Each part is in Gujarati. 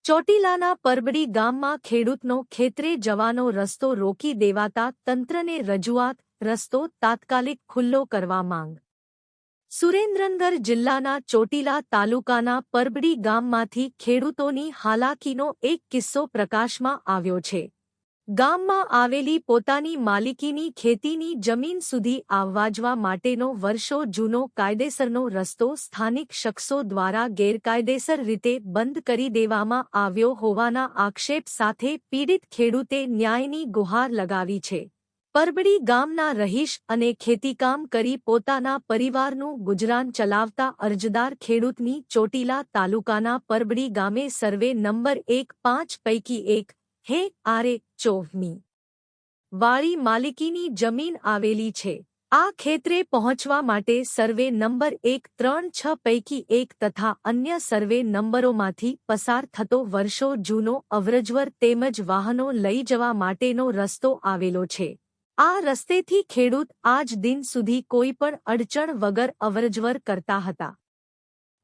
ચોટીલાના પરબડી ગામમાં ખેડૂતનો ખેતરે જવાનો રસ્તો રોકી દેવાતા તંત્રને રજૂઆત, રસ્તો તાત્કાલિક ખુલ્લો કરવા માંગ। સુરેન્દ્રનગર જિલ્લાના ચોટીલા તાલુકાના પરબડી ગામમાંથી ખેડૂતોની હાલાકીનો એક કિસ્સો પ્રકાશમાં આવ્યો છે। ગામમાં આવેલી પોતાની માલિકીની ખેતીની જમીન સુધી આવવા માટેનો વર્ષો જૂનો કાયદેસરનો રસ્તો સ્થાનિક શખ્સો દ્વારા ગેરકાયદેસર રીતે બંધ કરી દેવામાં આવ્યો હોવાના આક્ષેપ સાથે પીડિત ખેડૂતે ન્યાયની ગુહાર લગાવી છે। પરબડી ગામના રહીશ અને ખેતીકામ કરી પોતાના પરિવારનું ગુજરાન ચલાવતા અરજદાર ખેડૂતની ચોટીલા તાલુકાના પરબડી ગામે સર્વે નંબર 1-5 પૈકી એક હે આરે ચોવની વાળી માલિકીની જમીન આવેલી છે। આ ખેતરે પહોંચવા માટે સર્વે નંબર 1-3-6 પૈકી એક તથા અન્ય સર્વે નંબરોમાંથી પસાર થતો વર્ષો જૂનો અવરજવર તેમજ વાહનો લઈ જવા માટેનો રસ્તો આવેલો છે। આ રસ્તેથી ખેડૂત આજ દિન સુધી કોઈ પણ અડચણ વગર અવરજવર કરતા હતા।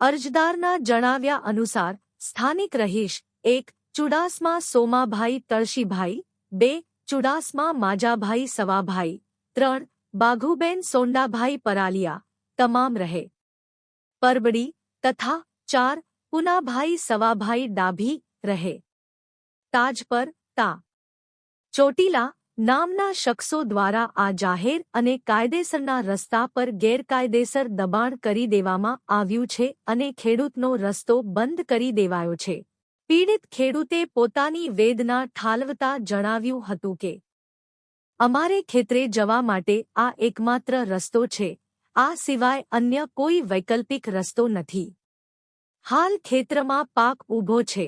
અરજદારના જણાવ્યા અનુસાર સ્થાનિક રહીશ 1 ચુડાસમા સોમાભાઈ તળશીભાઈ, 2 ચુડાસમા માજાભાઈ સવાભાઈ, 3 બાઘુબેન સોંડાભાઈ પરાલિયા તમામ રહે પરબડી તથા 4 પુનાભાઈ સવાભાઈ ડાભી રહે તાજપર તા ચોટીલા નામના શખ્સો દ્વારા આ જાહેર અને કાયદેસરના રસ્તા પર ગેરકાયદેસર દબાણ કરી દેવામાં આવ્યું છે અને ખેડૂતનો રસ્તો બંધ કરી દેવાયો છે। પીડિત ખેડૂતે પોતાની વેદના ઠાલવતા જણાવ્યું હતું કે અમારે ખેતરે જવા માટે આ એકમાત્ર રસ્તો છે, આ સિવાય અન્ય કોઈ વૈકલ્પિક રસ્તો નથી। હાલ ખેતરમાં પાક ઊભો છે,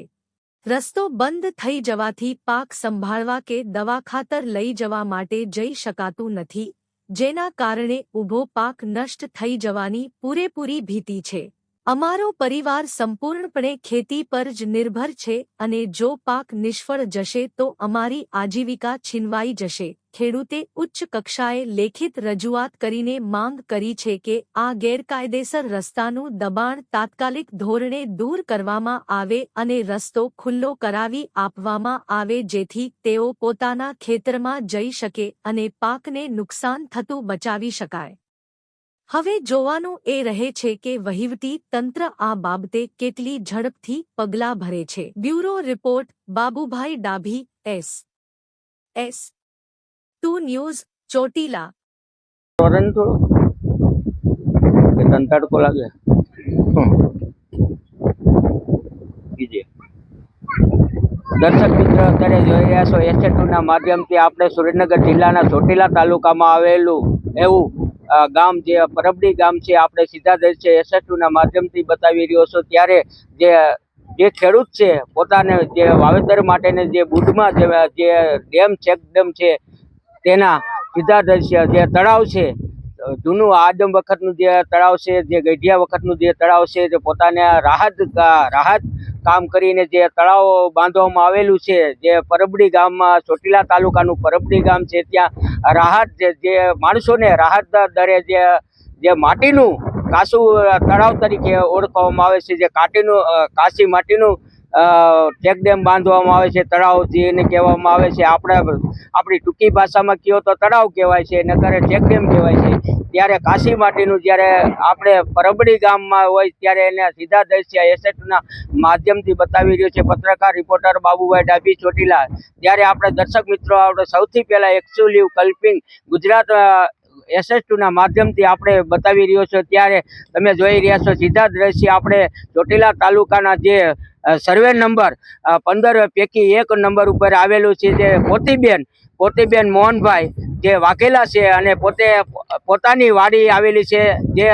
રસ્તો બંધ થઈ જવાથી પાક સંભાળવા કે દવા ખાતર લઈ જવા માટે જઈ શકાતું નથી, જેના કારણે ઊભો પાક નષ્ટ થઈ જવાની પૂરેપૂરી ભીતિ છે। અમારો પરિવાર સંપૂર્ણપણે ખેતી પર જ નિર્ભર છે અને જો પાક નિષ્ફળ જશે તો અમારી આજીવિકા છીનવાઈ જશે। ખેડૂતે ઉચ્ચ કક્ષાએ લેખિત રજૂઆત કરીને માંગ કરી છે કે આ ગેરકાયદેસર રસ્તાનું દબાણ તાત્કાલિક ધોરણે દૂર કરવામાં આવે અને રસ્તો ખુલ્લો કરાવી આપવામાં આવે જેથી તેઓ પોતાના ખેતરમાં જઈ શકે અને પાકને નુકસાન થતું બચાવી શકાય। હવે જોવાનું એ રહે છે કે વહીવટી તંત્ર આ બાબતે કેટલી ઝડપથી પગલાં ભરે છે। Bureau report Babubhai Dabhi S2 news Chotila. તડકો લાગે દર્શક મિત્રો અત્યારે જોઈ રહ્યા છો S2ના માધ્યમથી આપણે સુરેન્દ્રનગર જિલ્લાના ચોટીલા તાલુકામાં આવેલું એવું ગામ જે પરબડી ગામ છે આપણે સીધા દર્શક S2ના માધ્યમથી બતાવી રહ્યો છો। ત્યારે જે ખેડૂત છે પોતાને જે વાવેતર માટેને જે બુધમાં જે ડેમ ચેક ડેમ છે તેના સીધા દર્શક જે તળાવ છે જૂનું આદમ વખતનું જે તળાવ છે, જે ગઢિયા વખતનું જે તળાવ છે, જે પોતાને રાહત કામ કરીને જે તળાવ બાંધવામાં આવેલું છે, જે પરબડી ગામમાં ચોટીલા તાલુકાનું પરબડી ગામ છે, ત્યાં રાહત જે માણસોને રાહત દરે જે માટીનું કાસું તળાવ તરીકે ઓળખવામાં આવે છે, જે કાચી માટીનું ચેક ડેમ બાંધવામાં આવે છે, તળાવ જેને કહેવામાં આવે છે। આપણી ટૂંકી ભાષામાં કહો તો તળાવ કહેવાય છે, નકર ચેક ડેમ કહેવાય છે। ત્યારે કાશી માટીનું જ્યારે આપણે પરબડી ગામમાં હોય ત્યારે એને સીધા દર્શક S2ના માધ્યમથી બતાવી રહ્યો છે પત્રકાર રિપોર્ટર બાબુભાઈ ડાભી ચોટીલા। ત્યારે આપણે દર્શક મિત્રો આપણે સૌથી પહેલા એક્ચ્યુઅલી કલ્પિંગ ગુજરાત S2ના માધ્યમથી આપણે બતાવી રહ્યો છો। ત્યારે તમે જોઈ રહ્યા છો સીધા દ્રશ્ય આપણે ચોટીલા તાલુકાના જે સર્વે નંબર 15 પૈકી 1 નંબર ઉપર આવેલું છે, જે પોતીબેન મોહનભાઈ જે વાઘેલા છે અને પોતાની વાડી આવેલી છે, જે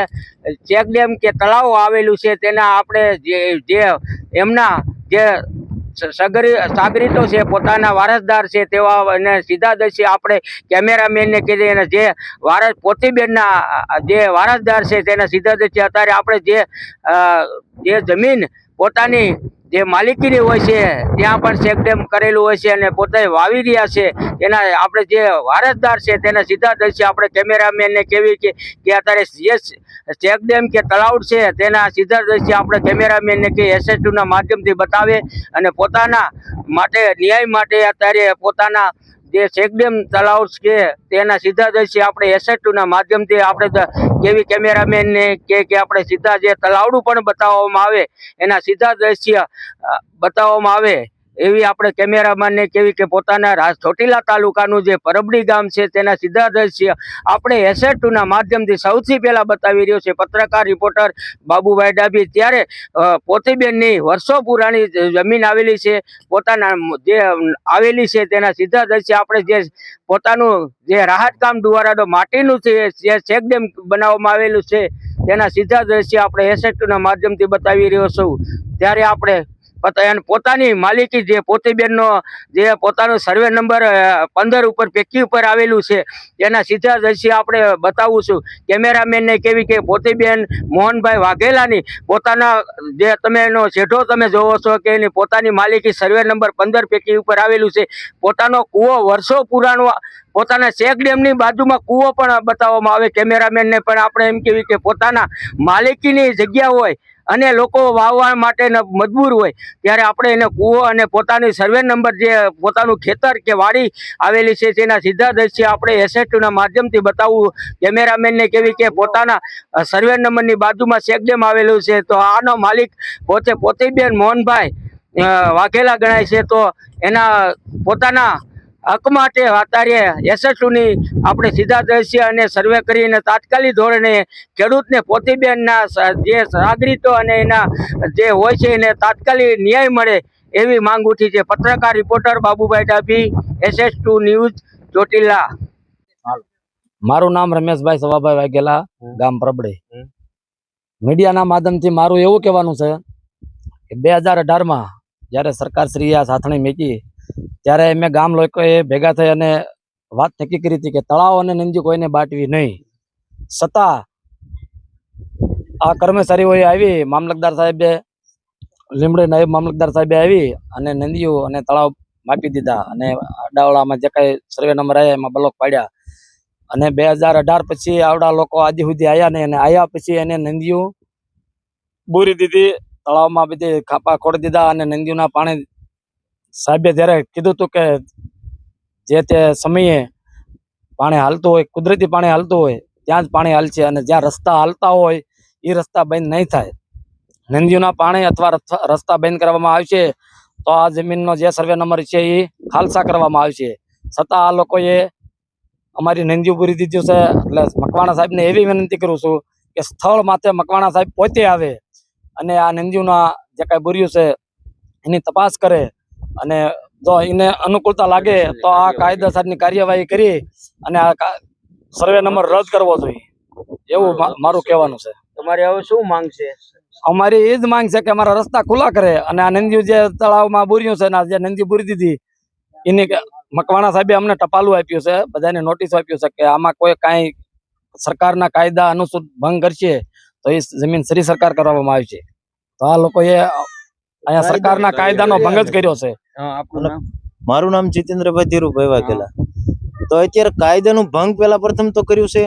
ચેક ડેમ કે તળાવ આવેલું છે તેના આપણે જે એમના જે સાગરીતો છે, પોતાના વારસદાર છે તેવા અને સીધા દર્શી આપણે કેમેરામેનને કીધી અને જે પોતીબેનના જે વારસદાર છે તેના સીધા દર્શી અત્યારે આપણે જે જમીન પોતાની જે માલિકીની હોય છે ત્યાં પણ ચેક ડેમ કરેલું હોય છે અને પોતે વાવી રહ્યા છે એના આપણે જે વારસદાર છે તેના સીધા દ્રશ્ય આપણે કેમેરામેનને કેવી કે અત્યારે જે ચેક ડેમ કે તળાવ છે તેના સીધા દ્રશ્ય આપણે કેમેરામેનને કે SH2 ના માધ્યમથી બતાવે અને પોતાના માટે ન્યાય માટે અત્યારે પોતાના જે ચેક ડેમ તળાવ છે તેના સીધા દ્રશ્ય આપણે SH2 ના માધ્યમથી આપણે કેવી કેમેરામેનને કે આપણે સીધા જે તળાવડું પણ બતાવવામાં આવે એના સીધા દ્રશ્ય બતાવવામાં આવે એવી આપણે કેમેરામેનને કેવી કે પોતાના ચોટીલા તાલુકાનું જે પરબડી ગામ છે તેના સીધા દ્રશ્ય આપણે SH2 ના માધ્યમથી સૌથી પહેલા બતાવી રહ્યો છે પત્રકાર રિપોર્ટર બાબુભાઈ ડાભી। ત્યારે પોતીબેનની વર્ષો પુરાણી જમીન આવેલી છે, પોતાના જે આવેલી છે તેના સીધા દ્રશ્ય આપણે જે પોતાનું જે રાહત કામ દ્વારાનો માટીનું જે ચેક ડેમ બનાવવામાં આવેલું છે તેના સીધા દ્રશ્ય આપણે SH2 ના માધ્યમથી બતાવી રહ્યો છું। ત્યારે આપણે પોતાની માલિકી જે પોતીબેનનો જે પોતાનો સર્વે નંબર 15 ઉપર પેકી ઉપર આવેલું છે તેના સીધા દ્રશ્ય આપણે બતાવું છું કેમેરામેનને કેવી કે પોતીબેન મોહનભાઈ વાઘેલાની પોતાના જે તમે એનો શેઢો તમે જોવો છો કે એની પોતાની માલિકી સર્વે નંબર 15 પેકી ઉપર આવેલું છે। પોતાનો કૂવો વર્ષો પુરાણો પોતાના ચેક ડેમની બાજુમાં કૂવો પણ બતાવવામાં આવે કેમેરામેનને પણ આપણે એમ કેવી કે પોતાના માલિકીની જગ્યા હોય અને લોકો વાવવા માટે મજબૂર હોય ત્યારે આપણે એને કૂવો અને પોતાની સર્વે નંબર જે પોતાનું ખેતર કે વાડી આવેલી છે તેના સીધા દ્રશ્ય આપણે SH2 ના માધ્યમથી બતાવવું કેમેરામેનને કેવી કે પોતાના સર્વે નંબરની બાજુમાં ચેક ડેમ આવેલું છે તો આનો માલિક પોતીબેન મોહનભાઈ વાઘેલા ગણાય છે। તો એના પોતાના હક માટે અત્યારે SH2 ની આપણે સીધા દ્રશ્ય અને સર્વે કરીને તાત્કાલિક ધોરણે ખેડૂતને પોતીબેનના જે નાગરિકો અને એના જે હોય છે એને તાત્કાલિક ન્યાય મળે એવી માંગ ઉઠી છે। પત્રકાર reporter Babubhai Dabhi, SH2 news, Chotila. મારું નામ રમેશભાઈ સવાભાઈ વાઘેલા, ગામ પરબડી। મીડિયાના માધ્યમથી મારું એવું કહેવાનું છે કે 2018માં જ્યારે સરકાર શ્રી આ સાથણી મૂકી ત્યારે અમે ગામ લોકોએ ભેગા થઈ અને વાત નક્કી કરી હતી કે તળાવ અને નદી કોઈને બાંટવી નહીં। છતાં આ કર્મચારીઓએ આવી મામલતદાર સાહેબે લીમડી નાયબ મામલતદાર સાહેબે આવી અને નદીઓ અને તળાવ માપી દીધા અને આડાવાળામાં જે કાંઈ સર્વે નંબર આવ્યા એમાં બ્લોક પાડ્યા અને 2018 પછી આવડા લોકો આજે સુધી આવ્યા નહીં અને આવ્યા પછી એને નદીઓ બૂરી દીધી, તળાવમાં બધી ખાપા ખોડી દીધા અને નદીઓના પાણી સાહેબે જ્યારે કીધું હતું કે જે તે સમયે પાણી હાલતું હોય, કુદરતી પાણી હાલતું હોય ત્યાં જ પાણી હાલશે અને જ્યાં રસ્તા હાલતા હોય એ રસ્તા બંધ નહીં થાય। નદીઓના પાણી અથવા રસ્તા બંધ કરવામાં આવશે તો આ જમીનનો જે સર્વે નંબર છે એ ખાલસા કરવામાં આવશે। છતાં આ લોકોએ અમારી નદીઓ પૂરી દીધું છે। એટલે મકવાણા સાહેબને એવી વિનંતી કરું છું કે સ્થળ માથે મકવાણા સાહેબ પોતે આવે અને આ નદીઓના જે કાંઈ બુર્યું છે એની તપાસ કરે અને જો એને અનુકૂળતા લાગે તો આ કાયદેસરની કાર્યવાહી કરી અને આ સર્વે નંબર રદ કરવો જોઈએ એવું મારું કહેવાનું છે। તમારે હવે શું માંગ છે? અમારી એ જ માંગ છે કે અમારા રસ્તા ખુલ્લા કરે અને આ નંદીઓ જે તળાવમાં બુર્યું છે ને જે નંદી બુરી દીધી એની મકવાણા સાહેબે અમને ટપાલું આપ્યું છે, બધાને નોટિસ આપ્યું છે કે આમાં કોઈ કાંઈ સરકારના કાયદા અનુસૂચ ભંગ કરશે તો એ જમીન સરી સરકાર કરવામાં આવશે। તો આ લોકોએ અહીંયા સરકારના કાયદાનો ભંગ જ કર્યો છે। મારું નામ જીતેન્દ્રભાઈ ધીરુભાઈ વાઘેલા। તો અત્યારે કાયદાનું ભંગ પેલા પ્રથમ તો કર્યું છે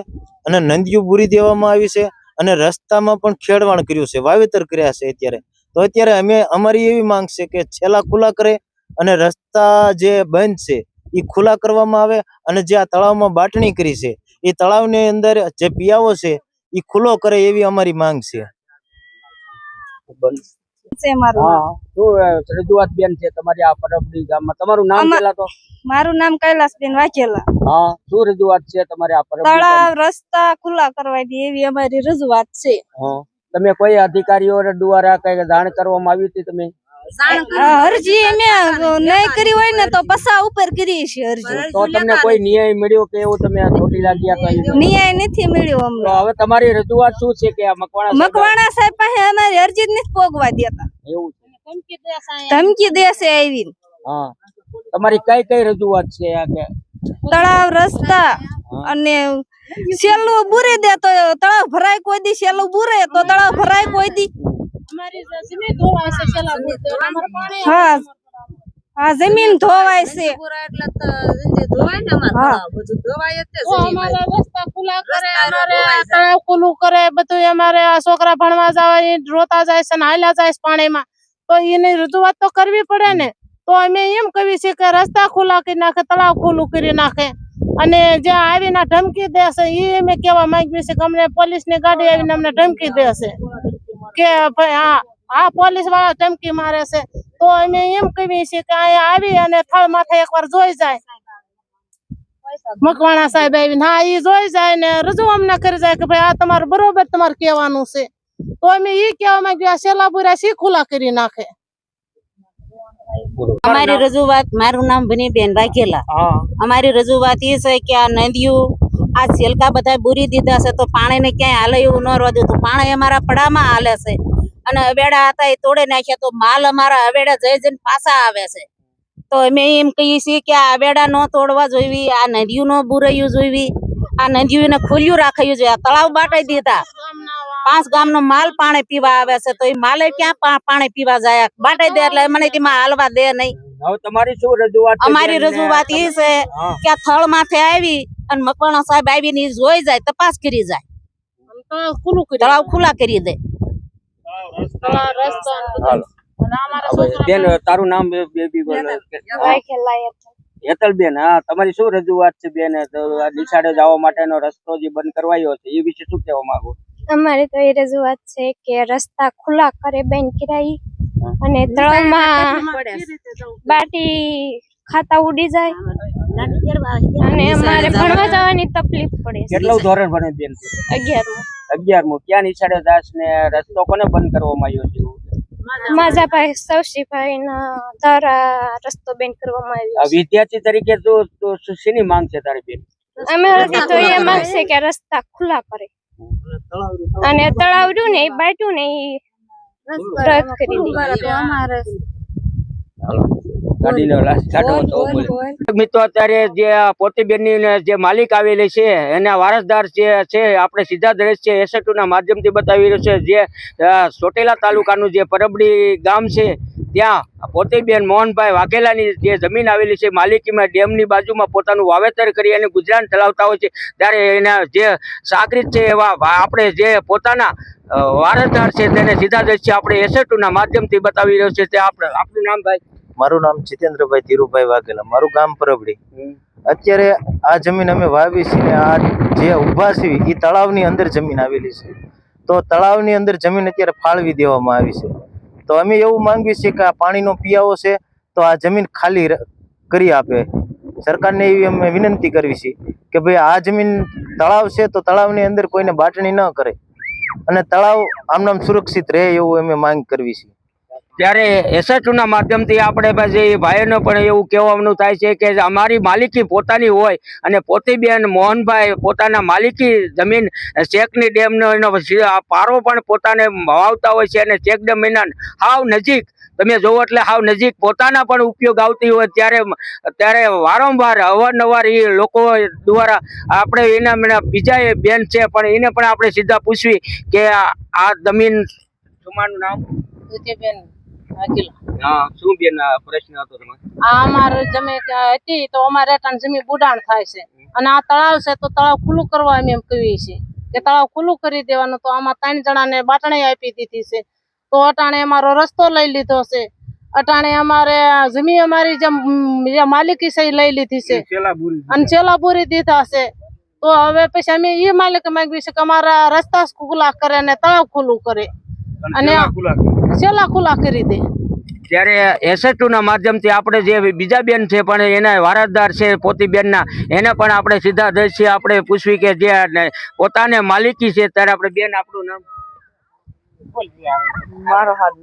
અને નદીઓ બુરી દેવામાં આવી છે અને રસ્તામાં પણ ખેડવાણ કર્યું છે, વાવેતર કર્યા છે અત્યારે। તો અત્યારે અમારી એવી માંગ છે કે છેલ્લા ખુલ્લા કરે અને રસ્તા જે બંધ છે એ ખુલ્લા કરવામાં આવે અને જે આ તળાવમાં બાટણી કરી છે એ તળાવની અંદર જે પિયાવો છે એ ખુલ્લો કરે એવી અમારી માંગ છે। રજૂઆત બેન છે તમારી આ પરબડી ગામમાં, તમારું નામ પેલા તો? મારું નામ કૈલાસબેન વાઘેલા। હા, શું રજૂઆત છે તમારી આ પરબડી તળાવ રસ્તા ખુલ્લા કરવા દે એવી અમારી રજૂઆત છે। તમે કોઈ અધિકારીઓ દ્વારા કઈ જાણ કરવામાં આવી હતી? તમે અરજી અમે નહીં કરી હોય ને તો પસા ઉપર કરી છે અરજી। તો તમને કોઈ ન્યાય મળ્યો કે એવું તમે ચોટીલા ગયા તો? ન્યાય નથી મળ્યો અમને। તો હવે તમારી રજૂઆત શું છે કે આ મકવાણા સાહેબ પાસે અમારી અરજી જ નથી પોગવા દેતા, એવું ધમકી દેશે આવીને। હા, તમારી કઈ કઈ રજૂઆત છે આ કે? તળાવ રસ્તા અને સેલું બુરી દે તો તળાવ ભરાય કોઈ દી, સેલું બુરે તો તળાવ ભરાય કોઈ દી। હા હા જમીન ધોવાય છે અમારા રસ્તા ખુલ્લા કરે, અમારે તળાવ ખુલ્લું કરે, બધું અમારે આ છોકરા ભણવા જાય રોતા જાય છે ને હાલ્યા જાય છે પાણીમાં, તો એની રજૂઆત તો કરવી પડે ને. તો અમે એમ કહીએ છીએ કે રસ્તા ખુલ્લા કરી નાખે, તળાવ ખુલ્લું કરી નાખે, અને જે આવીને ધમકી દેશે એ અમે કેવા માંગીએ છીએ કે અમને પોલીસની ગાડી આવીને અમને ધમકી દેશે કે ભાઈ આ પોલીસ વાળા ધમકી મારે છે. તો અમે એમ કહીએ છીએ કે અહીંયા આવી અને થળ માથે એકવાર જોઈ જાય મકવાણા સાહેબ આવીને, હા ઈ જોઈ જાય ને રજૂ અમને કરી જાય કે ભાઈ આ તમારું બરોબર તમારે કહેવાનું છે. તો અમે ઈ કહેવા માંગ્યું આ સેલાપુરા સી ખુલ્લા કરી નાખે. અમારી રજૂઆત, મારું નામ ભનીબેન વાઘેલા. અમારી રજૂઆત એ છે કે આ નદીઓ આ છેલકા બધા બુરી દીધા છે, તો પાણી ને ક્યાંય હાલે એવું ન રહે. તો પાણી અમારા પડામાં હાલે છે, અને અવેડા હતા એ તોડે નાખ્યા, તો માલ અમારા અવેડા જઈ જઈને પાછા આવે છે. તો અમે એમ કહીએ છીએ કે આ અવેડા ન તોડવા જોઈવી, આ નદીઓ ન બુરાયું જોઈવી, આ નદીઓને ખુલ્યું રાખાયું જોઈએ. આ તળાવ બાટાઈ દીધા, 5 ગામનો માલ પાણી પીવા આવે છે, તો એ માલે ક્યાં પાણી પીવા જાય? બાટાઈ દે એટલે મને તેમાં હાલવા દે નહીં. હવે તમારી શું રજૂઆત છે? અમારી રજૂઆત એ છે કે આ થળ માથે આવી અને મકવાણા સાહેબ આવીને ઈ જોઈ જાય, તપાસ કરી જાય, તળાવ ખુલ્લા કરી દે. બેન તારું નામ બેબી બોલો. હેતલબેન, હા તમારી શું રજૂઆત છે બેન? નિશાળે જવા માટેનો રસ્તો જે બંધ કરવાયો છે એ વિશે શું કહેવા માંગો? અમારે તો એ રજૂઆત છે કે રસ્તા ખુલ્લા કરે બેન કિરાઈ, અને તળાવમાં બાટી ખાતા ઉડી જાય, અને અમારે ભણવા જવાની તકલીફ પડે. કેટલું ધોરણ ભણે બેન? 11મું. ક્યાં નિશાળે જાશ ને રસ્તો કોને બંધ કરવામાં આવ્યો છે? માજાભાઈ સૌશીભાઈ ના દ્વારા રસ્તો બેન કરવામાં આવ્યો. વિદ્યાર્થી તરીકે તો શેની માંગ છે તારી બેન? અમારાથી તો એ માંગ છે કે રસ્તા ખુલ્લા કરે, અને તળાવ રહ્યું ને એ બાટ્યું ને એ રદ કરી દે. મિત્રો અત્યારે જે પોતીબેન ની જે માલિક આવેલી છે એના વારસદાર છે આપણે સીધા દ્રશ્ય એસએટુ ના માધ્યમથી બતાવી રહ્યો છે. જે ચોટીલા તાલુકાનું જે પરબડી ગામ છે ત્યાં પોતીબેન મોહનભાઈ વાઘેલાની જે જમીન આવેલી છે માલિકીમાં ડેમની બાજુમાં પોતાનું વાવેતર કરી અને ગુજરાન ચલાવતા હોય છે, ત્યારે એના જે સાગરીત છે એવા આપણે જે પોતાના વારસદાર છે તેને સીધા દ્રશ્ય આપણે એસએટુ ના માધ્યમથી બતાવી રહ્યો છે. તે આપણું નામ ભાઈ? મારું નામ જીતેન્દ્રભાઈ ધીરુભાઈ વાઘેલા, મારું ગામ પરબડી. અત્યારે આ જમીન અમે વાવી છે ને આ જે ઊભા છે એ તળાવની અંદર જમીન આવેલી છે, તો તળાવની અંદર જમીન અત્યારે ફાળવી દેવામાં આવી છે. તો અમે એવું માંગીએ છીએ કે આ પાણીનો પિયાવો છે તો આ જમીન ખાલી કરી આપે. સરકારને એવી અમે વિનંતી કરવી છે કે ભાઈ આ જમીન તળાવ છે તો તળાવની અંદર કોઈને બાટણી ન કરે, અને તળાવ આમનામ સુરક્ષિત રહે એવું અમે માંગ કરવી છે. ત્યારે એસએટુ ના માધ્યમથી આપણે પછી ભાઈઓને પણ એવું કહેવાનું થાય છે કે અમારી માલિકી પોતાની હોય અને પોતીબેન મોહનભાઈ પોતાના માલિકી જમીન ચેકની ડેમનો એનો પારો પણ પોતાને વાવતા હોય છે, અને ચેક ડેમ એના હાવ નજીક તમે જોવો એટલે હાવ નજીક પોતાના પણ ઉપયોગ આવતી હોય ત્યારે વારંવાર અવારનવાર એ લોકો દ્વારા આપણે એના બીજા બેન છે પણ એને પણ આપણે સીધા પૂછવી કે આ જમીન તમારું નામ? શું બેન પ્રશ્ન હતો તમારો? આ અમારે જમીન હતી તો અમારે જમીન બુડાણ થાય છે, અને આ તળાવ છે તો તળાવ ખુલ્લું કરવા અમે એમ કહીએ છીએ કે તળાવ ખુલ્લું કરી દેવાનું. તો આમાં 3 જણાને બાટણી આપી દીધી છે, તો અટાણે અમારો રસ્તો લઈ લીધો છે. અટાણે અમારે જમીન અમારી જે માલિકી છે એ લઈ લીધી છે અને છેલ્લા પૂરી દીધા છે. તો હવે પછી અમે એ માલિક માંગવી છે કે અમારા રસ્તા ખુલ્લા કરે અને તળાવ ખુલ્લું કરે અને છેલ્લા ખુલ્લા કરી દે. ત્યારે એસએટુ ના માધ્યમથી આપણે જે બીજા બેન છે પણ એના વારસદાર છે પોતીબેનના, એને પણ આપણે સીધા દ્રશ્ય આપણે પૂછવી કે જે પોતાને માલિકી છે. ત્યારે આપણે બેન આપણું નામ? મારો હાથ